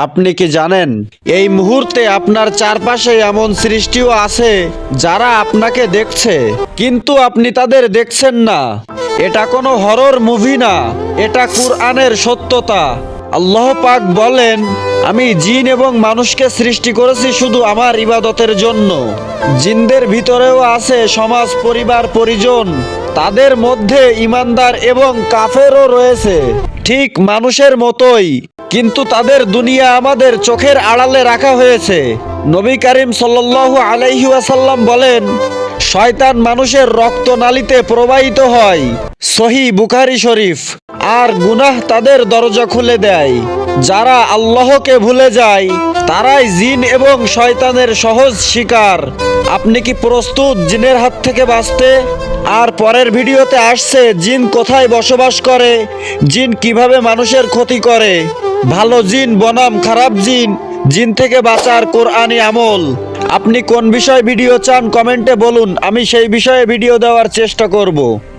আপনি কি জানেন এই মুহূর্তে আপনার চারপাশে এমন সৃষ্টিও আছে যারা আপনাকে দেখছে, কিন্তু আপনি তাদের দেখছেন না। এটা কোনো হরর মুভি না, এটা কুরআনের সত্যতা। আল্লাহ পাক বলেন, আমি জিন এবং মানুষকে সৃষ্টি করেছি শুধু আমার ইবাদতের জন্য। জিনদের ভিতরেও আছে সমাজ, পরিবার, পরিজন। তাদের মধ্যে ঈমানদার এবং কাফেরও রয়েছে, ঠিক মানুষের মতোই, কিন্তু তাদের দুনিয়া আমাদের চোখের আড়ালে রাখা হয়েছে। নবী করিম সাল্লাল্লাহু আলাইহি ওয়াসাল্লাম বলেন, শয়তান মানুষের রক্তনালীতে প্রবাহিত হয়, সহিহ বুখারী শরীফ, আর গুনাহ তাদের দরজা খুলে দেয়। যারা আল্লাহকে ভুলে যায় তারাই জিন এবং শয়তানের সহজ শিকার। আপনি কি প্রস্তুত জিনের হাত থেকে বাঁচতে? আর পরের ভিডিওতে আসছে জিন কোথায় বসবাস করে, জিন কিভাবে মানুষের ক্ষতি করে, ভালো জিন বনাম খারাপ জিন, জিন থেকে বাঁচার কোরআনি আমল। আপনি কোন বিষয় ভিডিও চান কমেন্টে বলুন, আমি সেই বিষয়ে ভিডিও দেওয়ার চেষ্টা করব।